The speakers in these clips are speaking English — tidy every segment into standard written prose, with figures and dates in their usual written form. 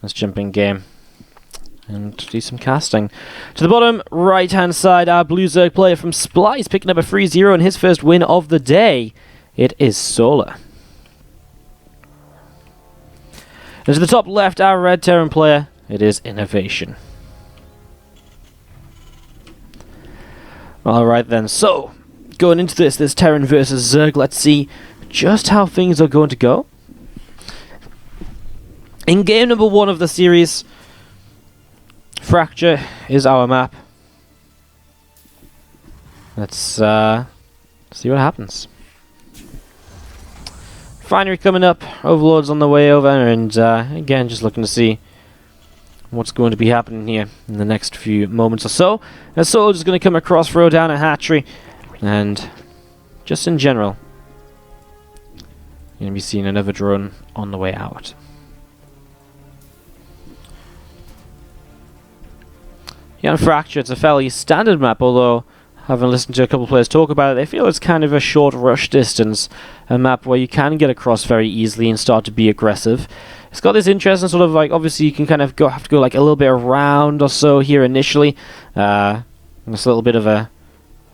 Let's jump in game and do some casting. To the bottom right-hand side, our blue Zerg player from Splice picking up a 3-0 and his first win of the day. It is Solar. And to the top left, our red Terran player, it is INnoVation. Alright then, so going into this Terran versus Zerg, let's see just how things are going to go. In game number 1 of the series, Fracture is our map. Let's see what happens. Finery coming up, Overlord's on the way over, and again, just looking to see what's going to be happening here in the next few moments or so. And Solar's just going to come across, throw down a hatchery, and just in general, you're going to be seeing another drone on the way out. Yeah, on Fracture, it's a fairly standard map, although having listened to a couple of players talk about it, they feel it's kind of a short rush distance, a map where you can get across very easily and start to be aggressive. It's got this interesting sort of like, obviously you can kind of have to go like a little bit around or so here initially. There's a little bit of a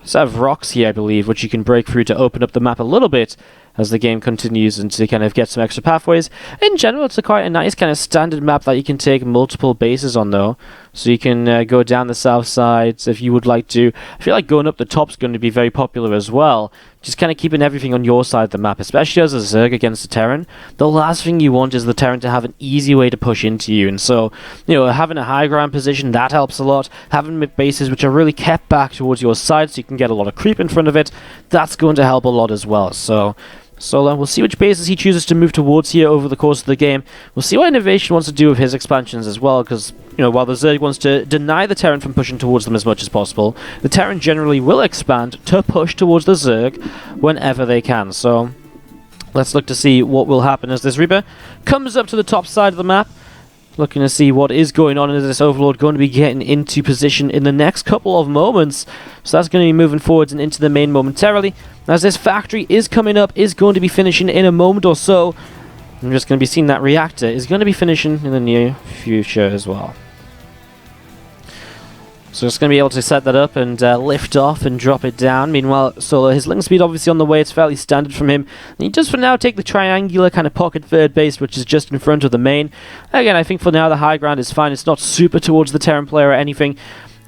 set of rocks here, I believe, which you can break through to open up the map a little bit as the game continues and to kind of get some extra pathways. In general, it's quite a nice kind of standard map that you can take multiple bases on, though. So you can go down the south side if you would like to. I feel like going up the top is going to be very popular as well. Just kind of keeping everything on your side of the map, especially as a Zerg against a Terran. The last thing you want is the Terran to have an easy way to push into you. And so, you know, having a high ground position, that helps a lot. Having bases which are really kept back towards your side so you can get a lot of creep in front of it, that's going to help a lot as well. So we'll see which bases he chooses to move towards here over the course of the game. We'll see what INnoVation wants to do with his expansions as well, because, you know, while the Zerg wants to deny the Terran from pushing towards them as much as possible, the Terran generally will expand to push towards the Zerg whenever they can. So let's look to see what will happen as this Reaper comes up to the top side of the map. Looking to see what is going on. Is this Overlord going to be getting into position in the next couple of moments? So that's going to be moving forwards and into the main momentarily. As this factory is coming up, is going to be finishing in a moment or so. I'm just going to be seeing that reactor is going to be finishing in the near future as well. So just going to be able to set that up and lift off and drop it down. Meanwhile, Solar, his link speed obviously on the way. It's fairly standard from him. And he does for now take the triangular kind of pocket third base, which is just in front of the main. Again, I think for now the high ground is fine. It's not super towards the Terran player or anything.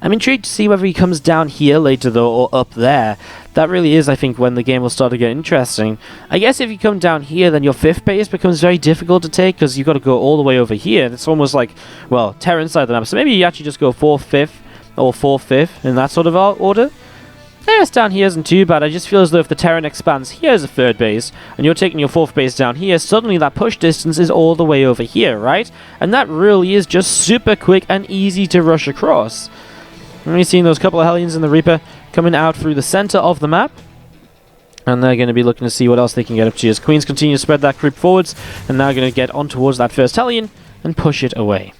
I'm intrigued to see whether he comes down here later though, or up there. That really is, I think, when the game will start to get interesting. I guess if you come down here, then your fifth base becomes very difficult to take, because you've got to go all the way over here. It's almost like, well, Terran side of the map. So maybe you actually just go 4th, 5th, or 4th, 5th, in that sort of order. I guess down here isn't too bad. I just feel as though if the Terran expands here as a third base, and you're taking your 4th base down here, suddenly that push distance is all the way over here, right? And that really is just super quick and easy to rush across. We're seeing those couple of Hellions in the Reaper coming out through the center of the map. And they're going to be looking to see what else they can get up to as Queens continue to spread that creep forwards, and now going to get on towards that first Hellion and push it away.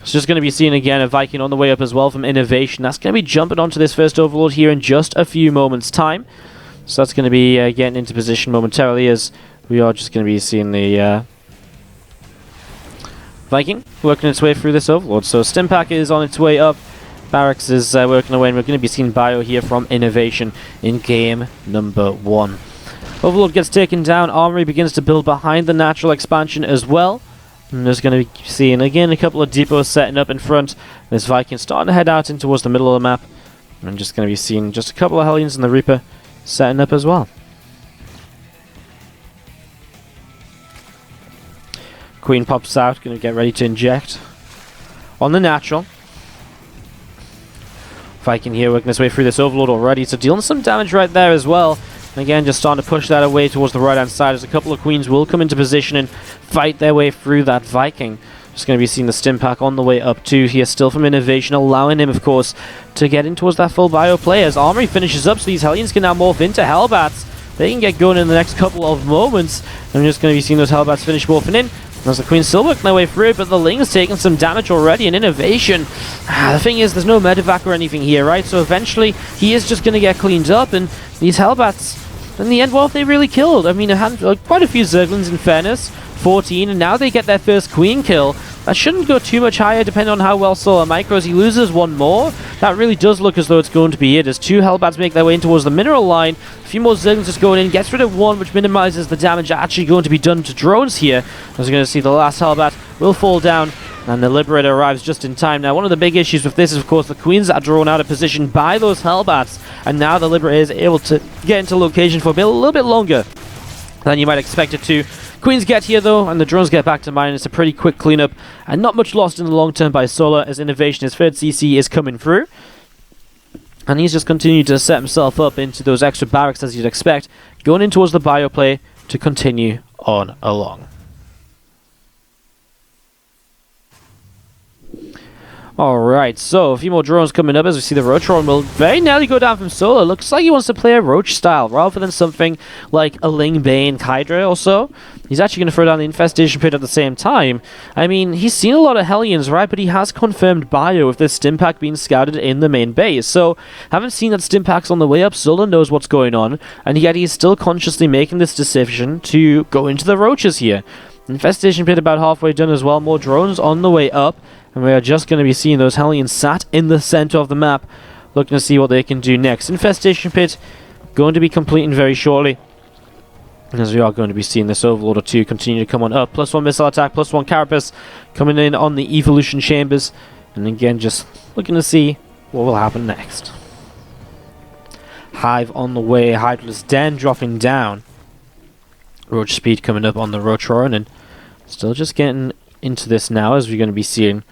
It's just going to be seeing again a Viking on the way up as well from INnoVation. That's going to be jumping onto this first Overlord here in just a few moments' time. So that's going to be getting into position momentarily as we are just going to be seeing the Viking working its way through this Overlord. So Stimpack is on its way up. Barracks is working away, and we're going to be seeing Bio here from INnoVation in game number 1. Overlord gets taken down. Armory begins to build behind the natural expansion as well. And there's going to be seeing again a couple of depots setting up in front. This Viking starting to head out in towards the middle of the map. And just going to be seeing just a couple of Hellions and the Reaper setting up as well. Queen pops out, going to get ready to inject on the natural. Viking here working his way through this Overlord already, so dealing some damage right there as well. And again, just starting to push that away towards the right-hand side as a couple of Queens will come into position and fight their way through that Viking. Just going to be seeing the Stimpack on the way up too here, still from INnoVation, allowing him, of course, to get in towards that full bio play. As Armory finishes up, so these Hellions can now morph into Hellbats. They can get going in the next couple of moments. I'm just going to be seeing those Hellbats finish morphing in. As the Queen's still working their way through it, but the Ling's taking some damage already, and INnoVation. The thing is, there's no medevac or anything here, right? So eventually, he is just going to get cleaned up, and these Hellbats, in the end, well, they really killed. I mean, quite a few Zerglings in fairness. 14, and now they get their first queen kill. That shouldn't go too much higher depending on how well Solar micros. He loses one more. That really does look as though it's going to be it, as 2 Hellbats make their way in towards the mineral line. A few more Zerglings just going in, gets rid of 1, which minimizes the damage actually going to be done to drones here. As we're going to see the last Hellbat will fall down, and the Liberator arrives just in time. Now, one of the big issues with this is, of course, the Queens are drawn out of position by those Hellbats, and now the Liberator is able to get into location for a little bit longer than you might expect it to. Queens get here though, and the drones get back to mine. It's a pretty quick cleanup, and not much lost in the long term by Solar, as INnoVation, his third CC, is coming through. And he's just continuing to set himself up into those extra barracks as you'd expect, going in towards the bio play to continue on along. Alright, so a few more drones coming up as we see the Roachron will very nearly go down from Solar. Looks like he wants to play a Roach style rather than something like a Ling Bane Hydra or so. He's actually going to throw down the Infestation Pit at the same time. I mean, he's seen a lot of Hellions, right? But he has confirmed bio with this Stimpack being scouted in the main base. So, haven't seen that Stimpack's on the way up. Solar knows what's going on, and yet he's still consciously making this decision to go into the Roaches here. Infestation Pit about halfway done as well. More drones on the way up. And we are just going to be seeing those Hellions sat in the center of the map, looking to see what they can do next. Infestation Pit going to be completing very shortly, as we are going to be seeing this Overlord or 2 continue to come on up. +1 missile attack, +1 Carapace coming in on the Evolution Chambers. And again, just looking to see what will happen next. Hive on the way, Hydra's Den dropping down. Roach Speed coming up on the Roachron, and still just getting into this now, as we're going to be seeing.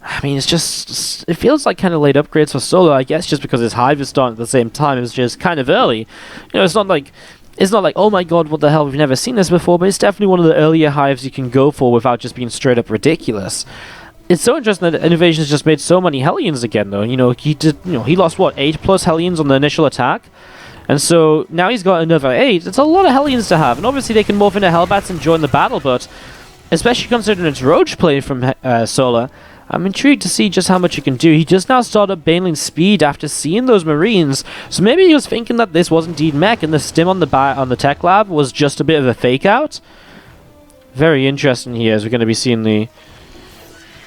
I mean, it's just, it feels like kind of late upgrades for Solar, I guess, just because his Hive is starting at the same time. It's just kind of early. You know, it's not like, oh my god, what the hell, we've never seen this before, but it's definitely one of the earlier Hives you can go for without just being straight up ridiculous. It's so interesting that INnoVation's just made so many Hellions again, though. You know, he lost, what, 8+ Hellions on the initial attack? And so, now he's got another 8. It's a lot of Hellions to have, and obviously they can morph into Hellbats and join the battle, but especially considering it's Roach play from Solar, I'm intrigued to see just how much he can do. He just now started up Baneling's speed after seeing those Marines, so maybe he was thinking that this was indeed mech, and the stim on the tech lab was just a bit of a fake out. Very interesting here, as we're going to be seeing the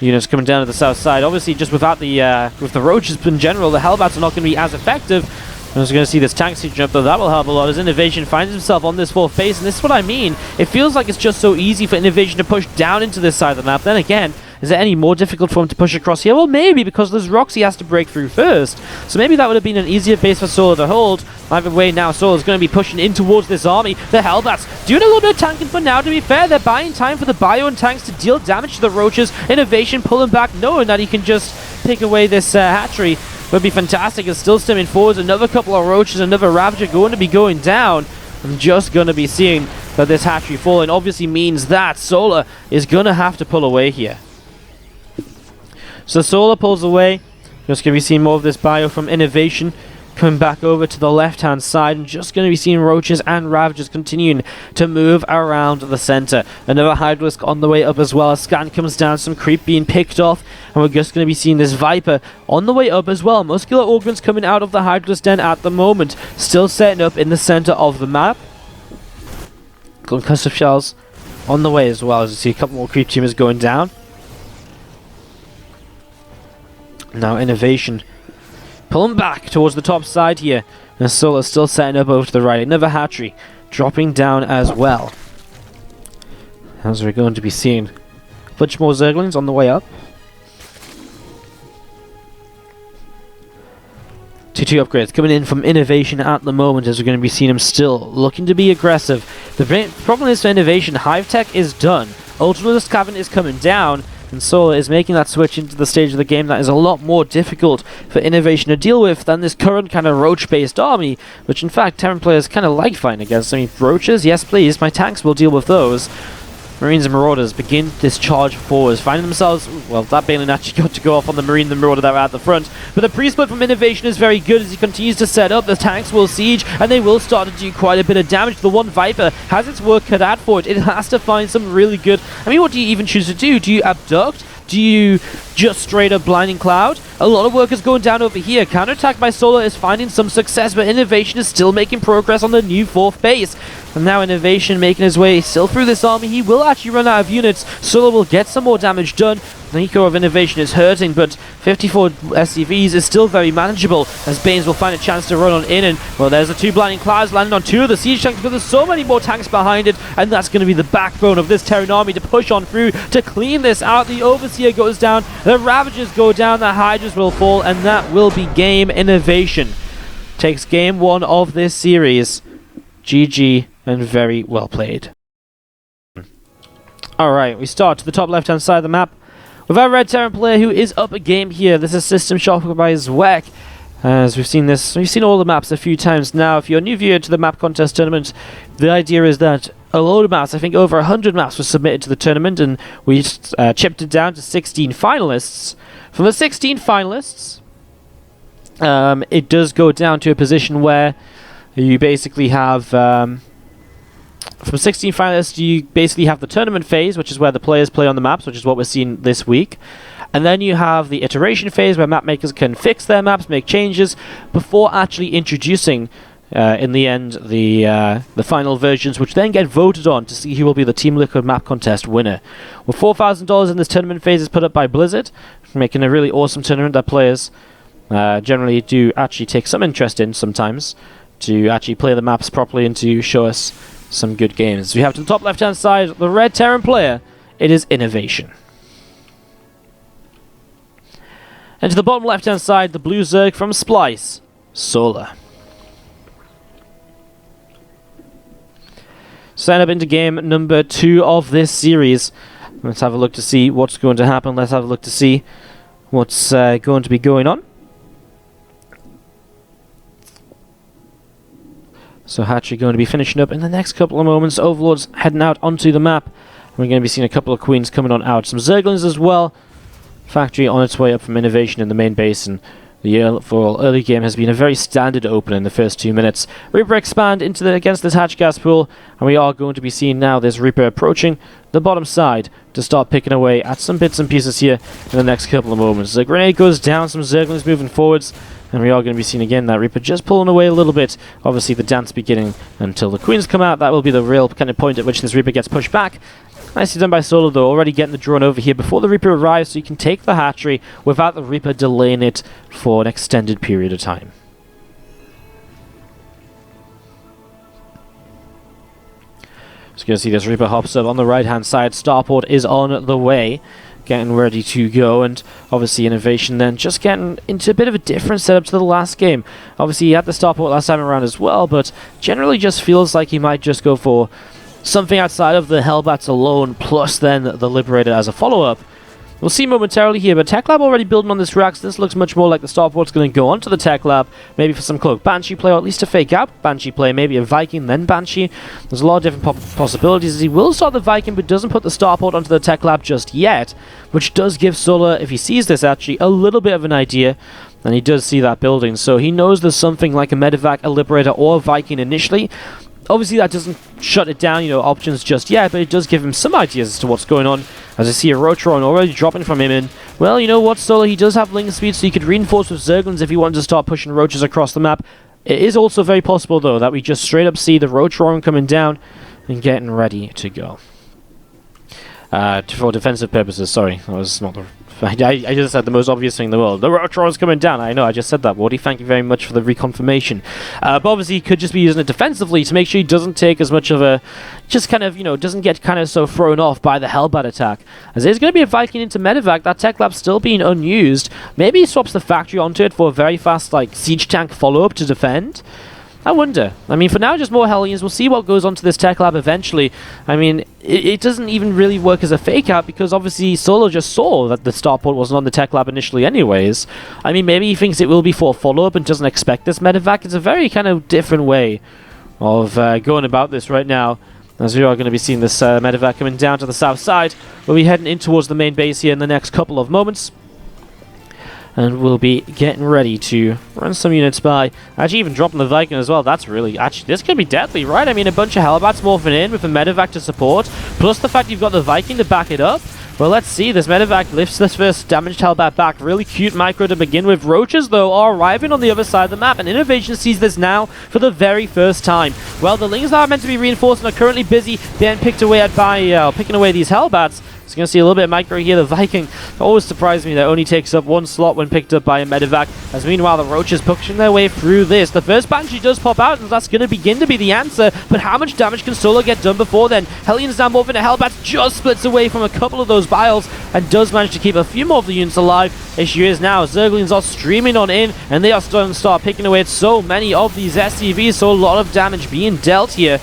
units coming down to the south side. Obviously, just without the with the Roaches in general, the Hellbats are not going to be as effective. And as we're going to see this tank siege jump, though, that will help a lot as INnoVation finds himself on this 4th base, and this is what I mean. It feels like it's just so easy for INnoVation to push down into this side of the map. Then again, is it any more difficult for him to push across here? Well, maybe, because there's rocks he has to break through first. So maybe that would have been an easier base for Solar to hold. Either way, now Solar's going to be pushing in towards this army. The Hellbats doing a little bit of tanking for now, to be fair. They're buying time for the bio and tanks to deal damage to the Roaches. INnoVation pulling back, knowing that he can just pick away this hatchery. Would be fantastic. It's still stemming forwards. Another couple of Roaches, another Ravager going to be going down. I'm just going to be seeing that this hatchery falling obviously means that Solar is going to have to pull away here. So Solar pulls away. Just going to be seeing more of this bio from INnoVation. Coming back over to the left-hand side, and just going to be seeing Roaches and Ravagers continuing to move around the center. Another Hydralisk on the way up as well. A scan comes down, some creep being picked off, and we're just going to be seeing this Viper on the way up as well. Muscular Augments coming out of the Hydralisk Den at the moment. Still setting up in the center of the map. Concussive Shells on the way as well, as you see a couple more creep teamers going down. Now INnoVation pulling back towards the top side here, and Solar's still setting up over to the right. Another hatchery dropping down as well, as we're going to be seeing a bunch more Zerglings on the way up. 2-2 upgrades coming in from INnoVation at the moment, as we're going to be seeing him still looking to be aggressive. The problem is for INnoVation, Hive Tech is done. Ultralis Cavern is coming down, and Solar is making that switch into the stage of the game that is a lot more difficult for INnoVation to deal with than this current kind of Roach-based army, which in fact Terran players kind of like fighting against. I mean, Roaches, yes please, my tanks will deal with those. Marines and Marauders begin this charge forwards, finding themselves, well, that Baneling actually got to go off on the Marine and the Marauder that were at the front, but the pre-split from INnoVation is very good as he continues to set up. The tanks will siege, and they will start to do quite a bit of damage. The one Viper has its work cut out for it. It has to find some really good, I mean, what do you even choose to do? Do you abduct? Do you just straight up blinding cloud? A lot of work is going down over here. Counterattack by Solar is finding some success, but INnoVation is still making progress on the new 4th base. And now INnoVation making his way still through this army. He will actually run out of units. Solar will get some more damage done. The eco of INnoVation is hurting, but 54 SCVs is still very manageable, as Banes will find a chance to run on in. And, well, there's the 2 blinding clouds landing on 2 of the siege tanks, but there's so many more tanks behind it, and that's going to be the backbone of this Terran army to push on through to clean this out. The Overseer goes down, the Ravagers go down, the Hydras will fall, and that will be game. INnoVation takes game 1 of this series. GG, and very well played. Alright, we start to the top left hand side of the map with our red Terran player who is up a game here. This is System Shock by Zweck. As we've seen all the maps a few times now. If you're a new viewer to the map contest tournament, the idea is that a load of maps, I think over 100 maps were submitted to the tournament, and we chipped it down to 16 finalists. From the 16 finalists, it does go down to a position where you basically have, from 16 finalists, you basically have the tournament phase, which is where the players play on the maps, which is what we're seeing this week. And then you have the iteration phase, where map makers can fix their maps, make changes, before actually introducing, in the end, the final versions, which then get voted on to see who will be the Team Liquid map contest winner. With $4,000 in this tournament phase is put up by Blizzard, making a really awesome tournament that players generally do actually take some interest in sometimes, to actually play the maps properly and to show us some good games. We have to the top left hand side, the red Terran player, it is INnoVation. And to the bottom left hand side, the blue Zerg from Splice, Solar. Sign up into game number 2 of this series. Let's have a look to see what's going to happen. Let's have a look to see what's going to be going on. So Hatchery going to be finishing up in the next couple of moments. Overlord's heading out onto the map. We're going to be seeing a couple of Queens coming on out. Some Zerglings as well. Factory on its way up from INnoVation in the main base, and the overall early game has been a very standard open in the first 2 minutes. Reaper expand against this hatch gas pool, and we are going to be seeing now this Reaper approaching the bottom side to start picking away at some bits and pieces here in the next couple of moments. The grenade goes down, some Zerglings moving forwards, and we are going to be seeing again that Reaper just pulling away a little bit. Obviously the dance beginning until the Queens come out. That will be the real kind of point at which this Reaper gets pushed back. Nicely done by Solar though, already getting the drone over here before the Reaper arrives, so you can take the hatchery without the Reaper delaying it for an extended period of time. Just going to see this Reaper hops up on the right hand side. Starport is on the way, getting ready to go, and obviously INnoVation then just getting into a bit of a different setup to the last game. Obviously he had the Starport last time around as well, but generally just feels like he might just go for something outside of the Hellbats alone, plus then the Liberator as a follow-up. We'll see momentarily here, but Tech Lab already building on this rack, so this looks much more like the Starport's going to go onto the Tech Lab, maybe for some Cloak Banshee play, or at least a fake out Banshee play, maybe a Viking, then Banshee. There's a lot of different possibilities. He will start the Viking, but doesn't put the Starport onto the Tech Lab just yet, which does give Solar, if he sees this actually, a little bit of an idea. And he does see that building, so he knows there's something like a Medivac, a Liberator, or a Viking initially. Obviously that doesn't shut it down, options just yet, but it does give him some ideas as to what's going on. As I see a Rotron already dropping from him, and, well, you know what, Solar, he does have link speed, so he could reinforce with Zerglings if he wanted to start pushing Roaches across the map. It is also very possible, though, that we just straight up see the Rotron coming down and getting ready to go. For defensive purposes, sorry, that was not the... I just said the most obvious thing in the world. The Rotron's coming down. I know, I just said that, Wardy. Thank you very much for the reconfirmation. But obviously, he could just be using it defensively to make sure he doesn't take as much of a... Just kind of, doesn't get kind of so thrown off by the Hellbat attack. As there's going to be a Viking into Medivac, that Tech Lab's still being unused. Maybe he swaps the factory onto it for a very fast, siege tank follow-up to defend. I wonder. I mean, for now, just more Hellions. We'll see what goes on to this Tech Lab eventually. I mean, it doesn't even really work as a fake out, because obviously Solo just saw that the Starport wasn't on the Tech Lab initially anyways. I mean, maybe he thinks it will be for a follow-up and doesn't expect this Medivac. It's a very kind of different way of going about this right now, as we are going to be seeing this Medivac coming down to the south side. We'll be heading in towards the main base here in the next couple of moments. and we'll be getting ready to run some units by. Actually, even dropping the Viking as well. That's really... Actually, this could be deadly, right? I mean, a bunch of Hellbats morphing in with a medevac to support, plus the fact you've got the Viking to back it up. Well, let's see. This medevac lifts this first damaged Hellbat back. Really cute micro to begin with. Roaches, though, are arriving on the other side of the map, and INnoVation sees this now for the very first time. Well, the Lings that are meant to be reinforced and are currently busy getting picked away at by picking away these Hellbats. So you're going to see a little bit of micro here. The Viking always surprised me that only takes up one slot when picked up by a medevac. As meanwhile, the Roaches pushing their way through this. The first Banshee does pop out, and that's going to begin to be the answer. But how much damage can Solo get done before then? Hellions now morphing into Hellbats, just splits away from a couple of those Biles and does manage to keep a few more of the units alive. Issue is now, Zerglings are streaming on in, and they are starting to start picking away at so many of these SCVs, so a lot of damage being dealt here.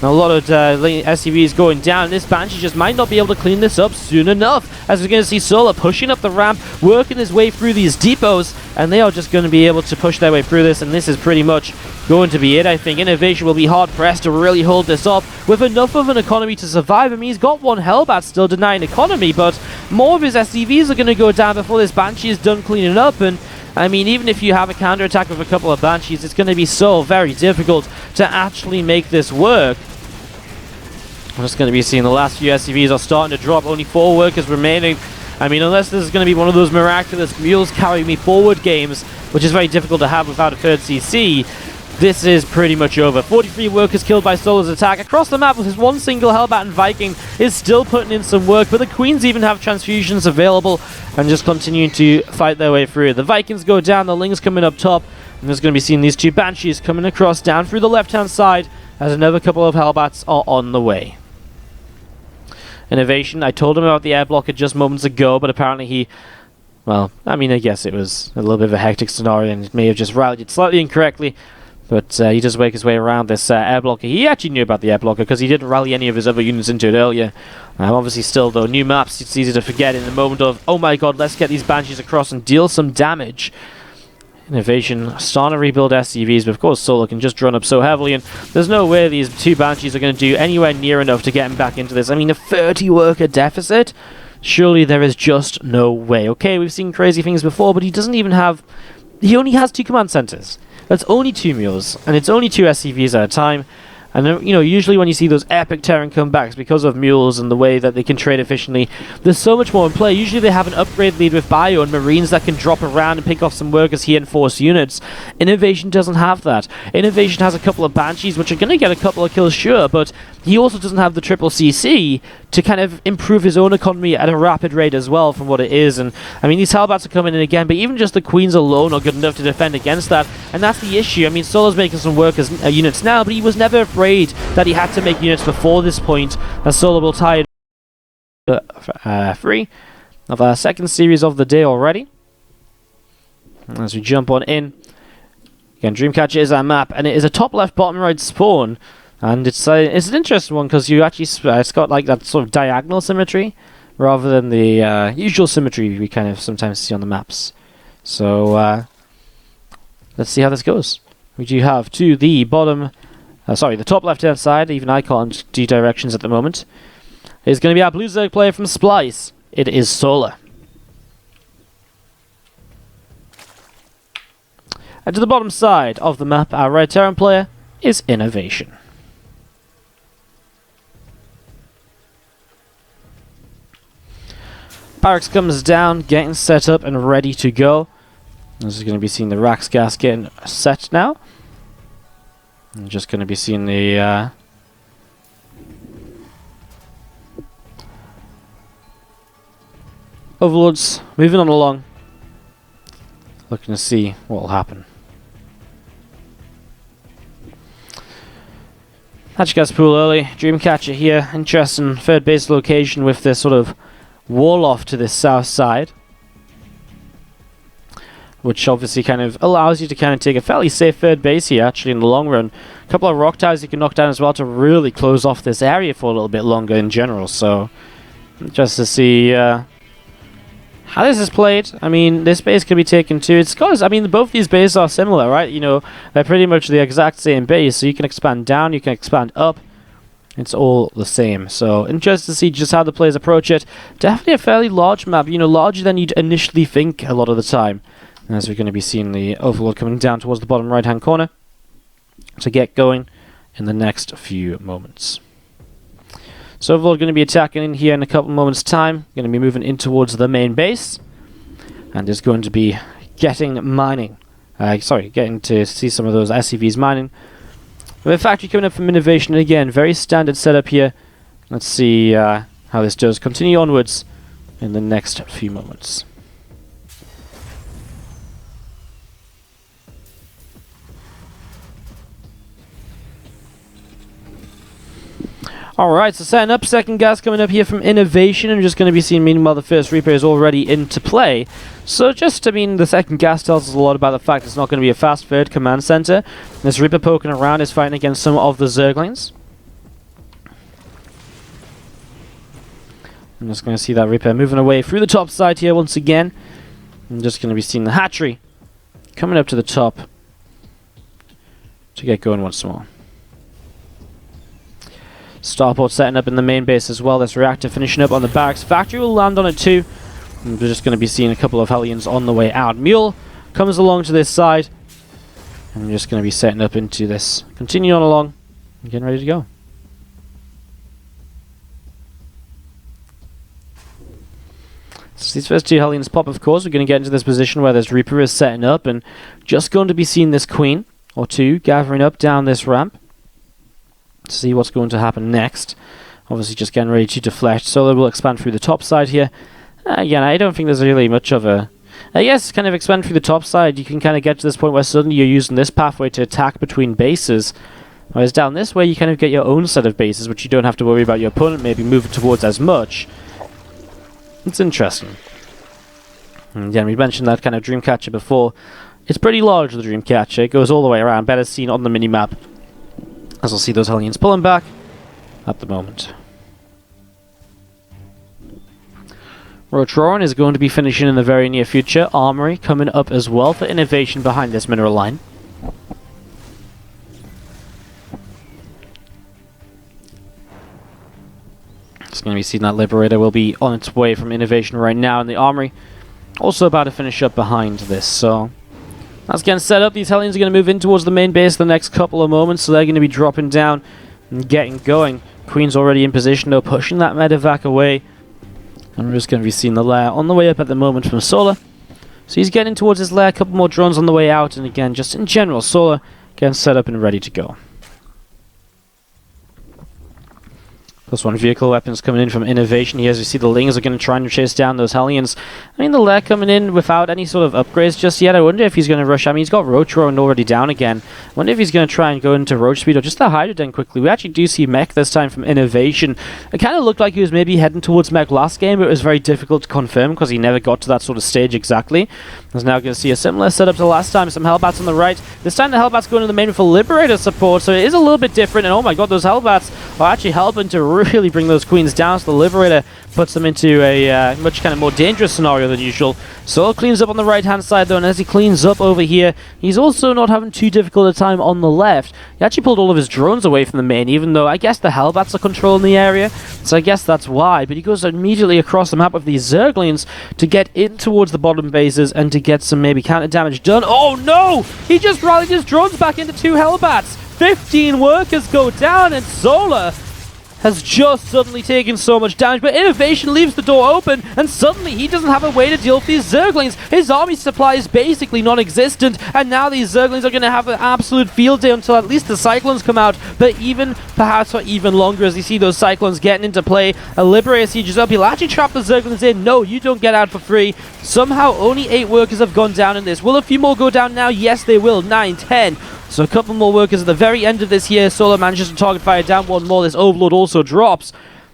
A lot of SCVs going down. This Banshee just might not be able to clean this up soon enough, as we're going to see Solar pushing up the ramp, working his way through these depots, and they are just going to be able to push their way through this, and this is pretty much going to be it. I think INnoVation will be hard-pressed to really hold this up with enough of an economy to survive. I mean, he's got one Hellbat still denying economy, but more of his SCVs are going to go down before this Banshee is done cleaning up, and I mean, even if you have a counterattack with a couple of Banshees, it's going to be so very difficult to actually make this work. I'm just going to be seeing the last few SCVs are starting to drop. Only 4 workers remaining. I mean, unless this is going to be one of those miraculous mules carry me forward games, which is very difficult to have without a third CC, this is pretty much over. 43 workers killed by Solar's attack. Across the map with his one single Hellbat and Viking is still putting in some work, but the Queens even have transfusions available and just continuing to fight their way through. The Vikings go down, the Lings coming up top, and there's going to be seeing these 2 Banshees coming across down through the left-hand side as another couple of Hellbats are on the way. INnoVation, I told him about the air blocker just moments ago, but apparently he... Well, I mean, I guess it was a little bit of a hectic scenario and it may have just rallied it slightly incorrectly, but he does make his way around this air blocker. He actually knew about the air blocker because he didn't rally any of his other units into it earlier. Obviously still, though, new maps, it's easy to forget in the moment of, oh my god, let's get these Banshees across and deal some damage. INnoVation starting to rebuild SCVs, but of course Solo can just run up so heavily, and there's no way these 2 Banshees are going to do anywhere near enough to get him back into this. I mean, a 30 worker deficit? Surely there is just no way. Okay, we've seen crazy things before, but he doesn't even have... He only has 2 command centers. That's only 2 mules, and it's only 2 SCVs at a time. And, you know, usually when you see those epic Terran comebacks because of mules and the way that they can trade efficiently, there's so much more in play. Usually they have an upgrade lead with Bio and Marines that can drop around and pick off some workers here and force units. INnoVation doesn't have that. INnoVation has a couple of Banshees, which are going to get a couple of kills, sure, but he also doesn't have the triple CC to kind of improve his own economy at a rapid rate as well from what it is. And, I mean, these Hellbats are coming in again, but even just the Queens alone are good enough to defend against that, and that's the issue. I mean, Solo's making some workers units now, but he was never afraid that he had to make units before this point, as Solo will tie 3 of our second series of the day already. As we jump on in, again, Dreamcatcher is our map, and it is a top left, bottom right spawn, and it's an interesting one because you actually it's got like that sort of diagonal symmetry rather than the usual symmetry we kind of sometimes see on the maps. So let's see how this goes. We do have to the bottom. Sorry, the top left-hand side, even I can't do directions at the moment, is going to be our Blue Zerg player from Splice. It is Solar. And to the bottom side of the map, our red Terran player is INnoVation. Barracks comes down, getting set up and ready to go. This is going to be seeing the Rax gas getting set now. I'm just going to be seeing the Overlords moving on along, looking to see what will happen. Hatch gas pool early, Dreamcatcher here, interesting third base location with this sort of wall off to the south side, which obviously kind of allows you to kind of take a fairly safe third base here, actually, in the long run. A couple of rock towers you can knock down as well to really close off this area for a little bit longer in general. So, just to see how this is played. I mean, this base could be taken too. It's got, I mean, both these bases are similar, right? You know, they're pretty much the exact same base, so you can expand down, you can expand up. It's all the same. So, interested to see just how the players approach it. Definitely a fairly large map, you know, larger than you'd initially think a lot of the time. as we're going to be seeing the Overlord coming down towards the bottom right-hand corner to get going in the next few moments. So Overlord going to be attacking in here in a couple moments' time. Going to be moving in towards the main base, and is going to be getting to see some of those SCVs mining. We have a factory coming up from INnoVation again. Very standard setup here. Let's see how this does. Continue onwards in the next few moments. Alright, so setting up, second gas coming up here from INnoVation, and just going to be seeing, meanwhile, the first Reaper is already into play. So just, the second gas tells us a lot about the fact it's not going to be a fast third command center. This Reaper poking around is fighting against some of the Zerglings. I'm just going to see that Reaper moving away through the top side here once again. I'm just going to be seeing the hatchery coming up to the top to get going once more. Starport setting up in the main base as well. This reactor finishing up on the barracks. Factory will land on it too. And we're just going to be seeing a couple of Hellions on the way out. Mule comes along to this side. And we're just going to be setting up into this. Continue on along. And getting ready to go. So these first two Hellions pop, of course. We're going to get into this position where this Reaper is setting up. And just going to be seeing this Queen or two gathering up down this ramp. See what's going to happen next. Obviously just getting ready to deflect. Solar will expand through the top side here. Again, I don't think there's really much of a... yes, kind of expand through the top side. You can kind of get to this point where suddenly you're using this pathway to attack between bases. Whereas down this way you kind of get your own set of bases, which you don't have to worry about your opponent maybe moving towards as much. It's interesting. And again, we mentioned that kind of Dreamcatcher before. It's pretty large, the Dreamcatcher. It goes all the way around. Better seen on the minimap. As we'll see those Hellions pulling back at the moment. Rotoran is going to be finishing in the very near future. Armory coming up as well for INnoVation behind this mineral line. It's going to be seeing that Liberator will be on its way from INnoVation right now, and the Armory also about to finish up behind this, so... That's getting set up. These Hellions are going to move in towards the main base the next couple of moments, so they're going to be dropping down and getting going. Queen's already in position, though, pushing that medevac away. And we're just going to be seeing the lair on the way up at the moment from Solar. So he's getting towards his lair, a couple more drones on the way out, and again, just in general, Solar getting set up and ready to go. +1 vehicle weapons coming in from INnoVation here as we see the Lings are going to try and chase down those Hellions. The lair coming in without any sort of upgrades just yet. I wonder if he's going to rush. He's got Roach Rowan already down again. I wonder if he's going to try and go into Roach Speed or just the Hydroden quickly. We actually do see Mech this time from INnoVation. It kind of looked like he was maybe heading towards Mech last game, but it was very difficult to confirm because he never got to that sort of stage exactly. We're now going to see a similar setup to last time. Some Hellbats on the right. This time the Hellbats going to the main for Liberator support, so it is a little bit different. And oh my god, those Hellbats are actually helping to really bring those Queens down, so the Liberator puts them into a much kind of more dangerous scenario than usual. Soul cleans up on the right hand side though, and as he cleans up over here, he's also not having too difficult a time on the left. He actually pulled all of his drones away from the main, even though I guess the Hellbats are controlling the area, so I guess that's why. But he goes immediately across the map with these Zerglings to get in towards the bottom bases and to get some maybe counter damage done. Oh no! He just rallied his drones back into 2 Hellbats! 15 workers go down, and Solar has just suddenly taken so much damage, but INnoVation leaves the door open, and suddenly he doesn't have a way to deal with these Zerglings. His army supply is basically non-existent, and now these Zerglings are going to have an absolute field day until at least the Cyclones come out, but even, perhaps for even longer as you see those Cyclones getting into play. A Liberator siege is up. He'll actually trap the Zerglings in. No, you don't get out for free. Somehow only 8 workers have gone down in this. Will a few more go down now? Yes, they will. 9, 10. So a couple more workers at the very end of this here. Solar manages to target fire down one more. This Overlord also drops.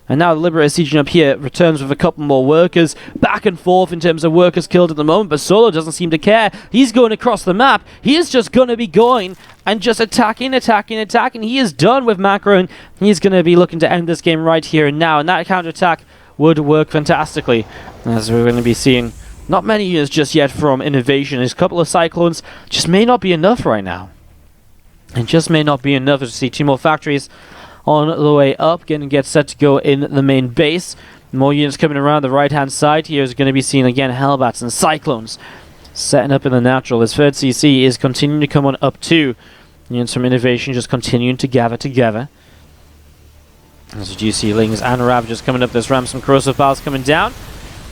And now the Liberator sieging up here returns with a couple more workers. Back and forth in terms of workers killed at the moment, but Solar doesn't seem to care. He's going across the map. He is just going to be going and just attacking. He is done with macro, and he's going to be looking to end this game right here and now. And that counterattack would work fantastically, as we're going to be seeing not many units just yet from INnoVation. There's a couple of Cyclones. Just may not be enough right now. It just may not be enough to see 2 more factories on the way up, get set to go in the main base. More units coming around the right hand side here is going to be seen again, Hellbats and Cyclones. setting up in the natural. His third CC is continuing to come on up too. Units from INnoVation just continuing to gather together. As you see Lings and Ravagers coming up this ramp, some corrosive bars coming down.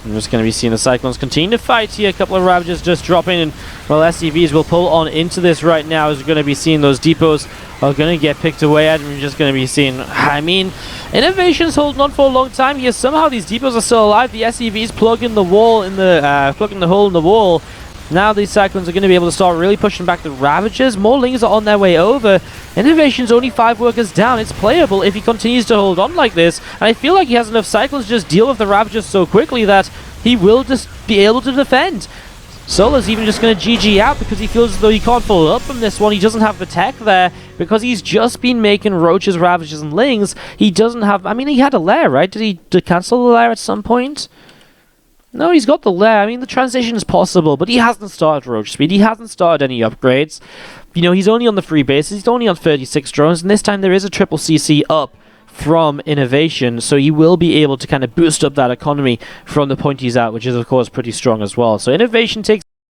I'm just going to be seeing the Cyclones continue to fight here. A couple of Ravagers just dropping in. Well, SCVs will pull on into this right now, as we're going to be seeing those depots are going to get picked away at. And we're just going to be seeing, I mean, INnoVation's holding on for a long time here. Somehow these depots are still alive. The SCVs plugging the wall in the, plugging the hole in the wall. Now these Cyclones are going to be able to start really pushing back the Ravagers. More Lings are on their way over. INnoVation's only 5 workers down. It's playable if he continues to hold on like this. And I feel like he has enough Cyclones to just deal with the Ravagers so quickly that he will just be able to defend. Solar's even just going to GG out because he feels as though he can't follow up from this one. He doesn't have the tech there because he's just been making Roaches, Ravagers, and Lings. He doesn't have... I mean, he had a lair, right? Did he cancel the lair at some point? No, he's got the lair. I mean, the transition is possible, but he hasn't started Roach Speed. He hasn't started any upgrades. You know, he's only on the free bases. He's only on 36 drones, and this time there is a triple CC up from INnoVation, so he will be able to kind of boost up that economy from the point he's at, which is, of course, pretty strong as well. So INnoVation takes